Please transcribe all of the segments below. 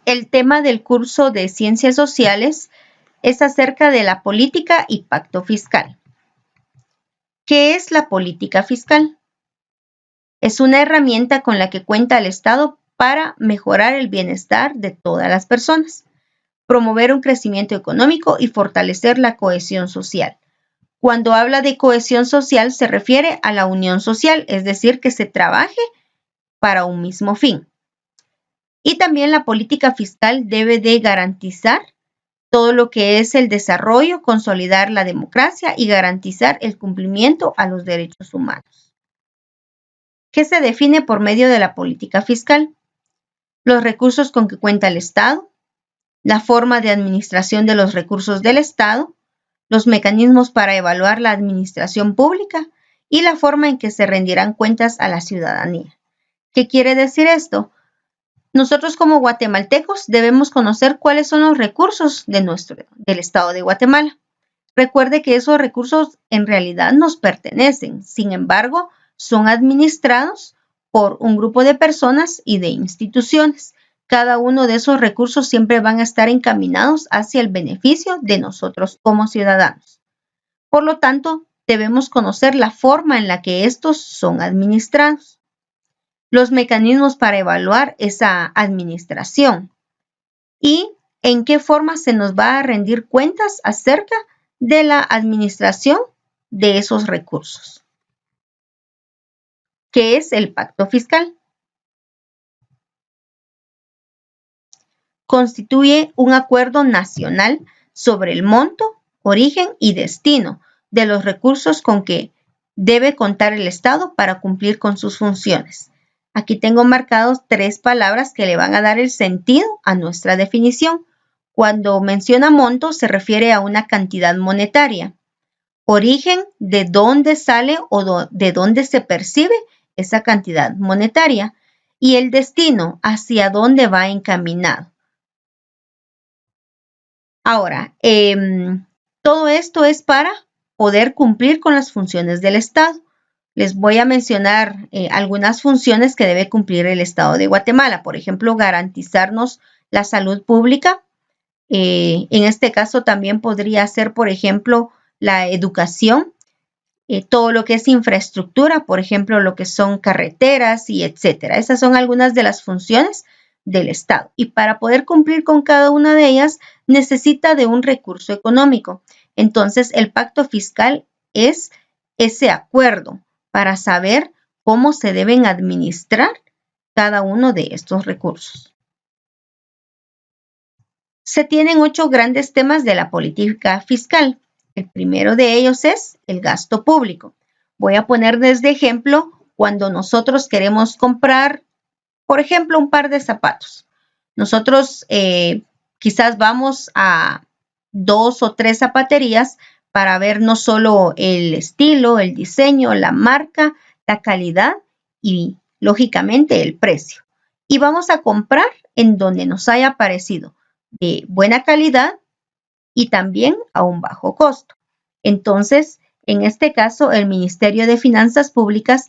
el tema del curso de Ciencias Sociales es acerca de la política y pacto fiscal. ¿Qué es la política fiscal? Es una herramienta con la que cuenta el Estado para mejorar el bienestar de todas las personas, promover un crecimiento económico y fortalecer la cohesión social. Cuando habla de cohesión social se refiere a la unión social, es decir, que se trabaje para un mismo fin. Y también la política fiscal debe de garantizar todo lo que es el desarrollo, consolidar la democracia y garantizar el cumplimiento a los derechos humanos. ¿Qué se define por medio de la política fiscal? Los recursos con que cuenta el Estado, la forma de administración de los recursos del Estado, los mecanismos para evaluar la administración pública y la forma en que se rendirán cuentas a la ciudadanía. ¿Qué quiere decir esto? Nosotros como guatemaltecos debemos conocer cuáles son los recursos del Estado de Guatemala. Recuerde que esos recursos en realidad nos pertenecen, sin embargo, son administrados por un grupo de personas y de instituciones. Cada uno de esos recursos siempre van a estar encaminados hacia el beneficio de nosotros como ciudadanos. Por lo tanto, debemos conocer la forma en la que estos son administrados, los mecanismos para evaluar esa administración y en qué forma se nos va a rendir cuentas acerca de la administración de esos recursos. ¿Qué es el pacto fiscal? Constituye un acuerdo nacional sobre el monto, origen y destino de los recursos con que debe contar el Estado para cumplir con sus funciones. Aquí tengo marcados 3 palabras que le van a dar el sentido a nuestra definición. Cuando menciona monto se refiere a una cantidad monetaria. Origen, de dónde sale o de dónde se percibe esa cantidad monetaria. Y el destino, hacia dónde va encaminado. Ahora, todo esto es para poder cumplir con las funciones del Estado. Les voy a mencionar algunas funciones que debe cumplir el Estado de Guatemala. Por ejemplo, garantizarnos la salud pública. En este caso también podría ser, por ejemplo, la educación, todo lo que es infraestructura, por ejemplo, lo que son carreteras y etcétera. Esas son algunas de las funciones del Estado. Y para poder cumplir con cada una de ellas, necesita de un recurso económico. Entonces, el pacto fiscal es ese acuerdo para saber cómo se deben administrar cada uno de estos recursos. Se tienen 8 grandes temas de la política fiscal. El primero de ellos es el gasto público. Voy a poner desde ejemplo cuando nosotros queremos comprar, por ejemplo, un par de zapatos. Nosotros quizás vamos a 2 o 3 zapaterías para ver no solo el estilo, el diseño, la marca, la calidad y, lógicamente, el precio. Y vamos a comprar en donde nos haya parecido de buena calidad y también a un bajo costo. Entonces, en este caso, el Ministerio de Finanzas Públicas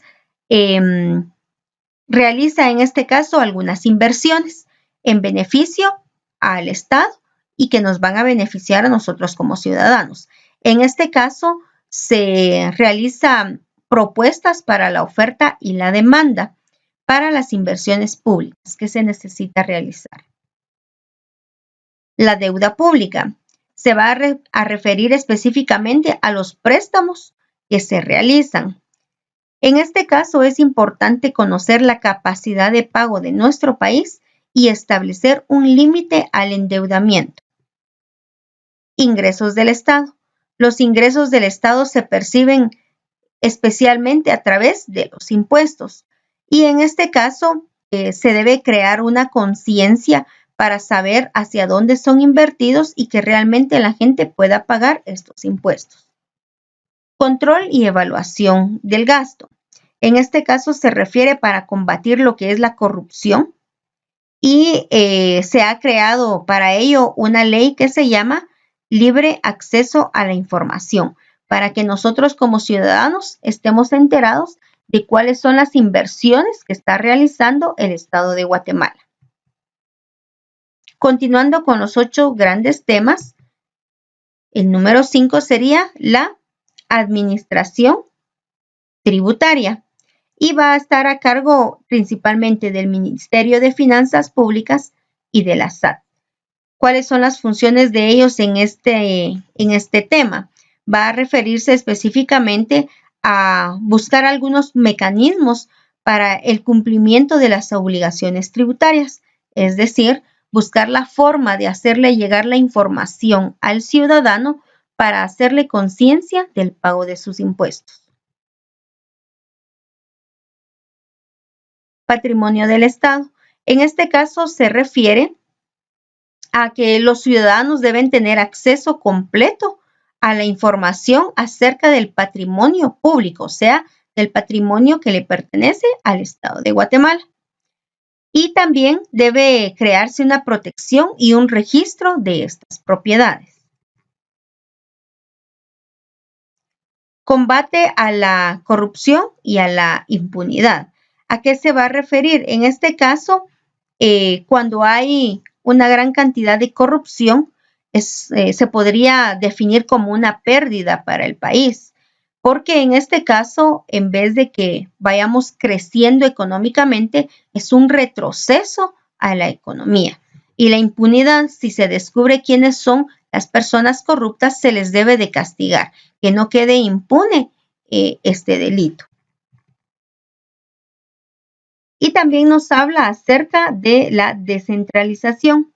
realiza en este caso algunas inversiones en beneficio al Estado y que nos van a beneficiar a nosotros como ciudadanos. En este caso, se realizan propuestas para la oferta y la demanda para las inversiones públicas que se necesita realizar. La deuda pública se va a referir específicamente a los préstamos que se realizan. En este caso es importante conocer la capacidad de pago de nuestro país y establecer un límite al endeudamiento. Ingresos del Estado. Los ingresos del Estado se perciben especialmente a través de los impuestos y en este caso se debe crear una conciencia para saber hacia dónde son invertidos y que realmente la gente pueda pagar estos impuestos. Control y evaluación del gasto. En este caso se refiere para combatir lo que es la corrupción y se ha creado para ello una ley que se llama Libre Acceso a la Información, para que nosotros como ciudadanos estemos enterados de cuáles son las inversiones que está realizando el Estado de Guatemala. Continuando con los 8 grandes temas, el número 5 sería la administración tributaria y va a estar a cargo principalmente del Ministerio de Finanzas Públicas y de la SAT. ¿Cuáles son las funciones de ellos en este tema? Va a referirse específicamente a buscar algunos mecanismos para el cumplimiento de las obligaciones tributarias, es decir, buscar la forma de hacerle llegar la información al ciudadano para hacerle conciencia del pago de sus impuestos. Patrimonio del Estado. En este caso se refiere a que los ciudadanos deben tener acceso completo a la información acerca del patrimonio público, o sea, del patrimonio que le pertenece al Estado de Guatemala. Y también debe crearse una protección y un registro de estas propiedades. Combate a la corrupción y a la impunidad. ¿A qué se va a referir? En este caso, cuando hay una gran cantidad de corrupción, se podría definir como una pérdida para el país, porque en este caso, en vez de que vayamos creciendo económicamente, es un retroceso a la economía. Y la impunidad, si se descubre quiénes son las personas corruptas, se les debe de castigar, que no quede impune este delito. Y también nos habla acerca de la descentralización.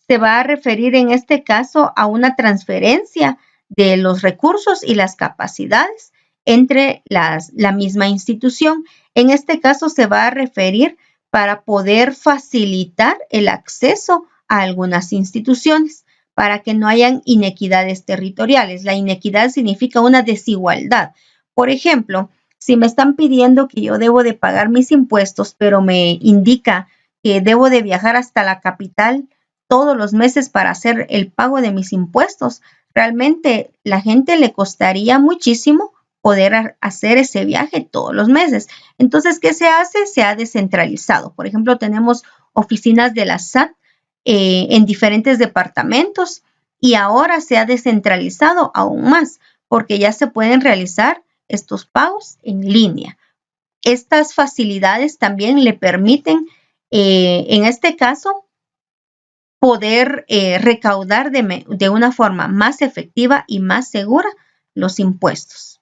Se va a referir en este caso a una transferencia de los recursos y las capacidades entre la misma institución. En este caso se va a referir para poder facilitar el acceso a algunas instituciones para que no hayan inequidades territoriales. La inequidad significa una desigualdad. Por ejemplo, si me están pidiendo que yo debo de pagar mis impuestos, pero me indica que debo de viajar hasta la capital todos los meses para hacer el pago de mis impuestos, realmente la gente le costaría muchísimo poder hacer ese viaje todos los meses. Entonces, ¿qué se hace? Se ha descentralizado. Por ejemplo, tenemos oficinas de la SAT en diferentes departamentos y ahora se ha descentralizado aún más porque ya se pueden realizar estos pagos en línea. Estas facilidades también le permiten, en este caso, poder recaudar de una forma más efectiva y más segura los impuestos.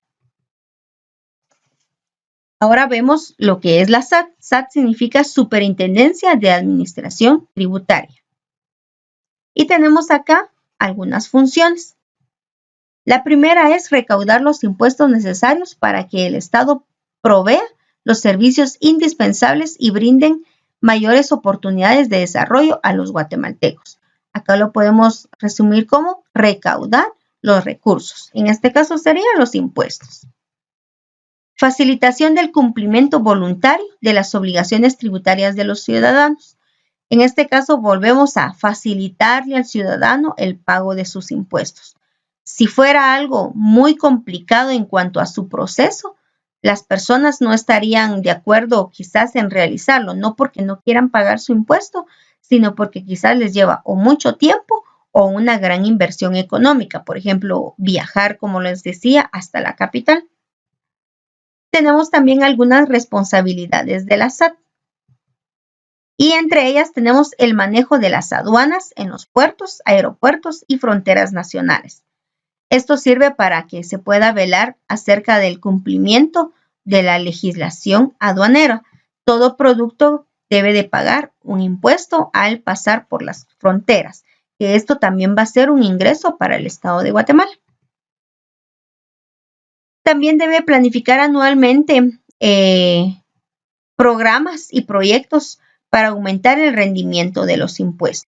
Ahora vemos lo que es la SAT. SAT significa Superintendencia de Administración Tributaria. Y tenemos acá algunas funciones. La primera es recaudar los impuestos necesarios para que el Estado provea los servicios indispensables y brinden mayores oportunidades de desarrollo a los guatemaltecos. Acá lo podemos resumir como recaudar los recursos. En este caso serían los impuestos. Facilitación del cumplimiento voluntario de las obligaciones tributarias de los ciudadanos. En este caso volvemos a facilitarle al ciudadano el pago de sus impuestos. Si fuera algo muy complicado en cuanto a su proceso, las personas no estarían de acuerdo quizás en realizarlo, no porque no quieran pagar su impuesto, sino porque quizás les lleva o mucho tiempo o una gran inversión económica. Por ejemplo, viajar, como les decía, hasta la capital. Tenemos también algunas responsabilidades de la SAT. Y entre ellas tenemos el manejo de las aduanas en los puertos, aeropuertos y fronteras nacionales. Esto sirve para que se pueda velar acerca del cumplimiento de la legislación aduanera. Todo producto debe de pagar un impuesto al pasar por las fronteras, que esto también va a ser un ingreso para el Estado de Guatemala. También debe planificar anualmente programas y proyectos para aumentar el rendimiento de los impuestos.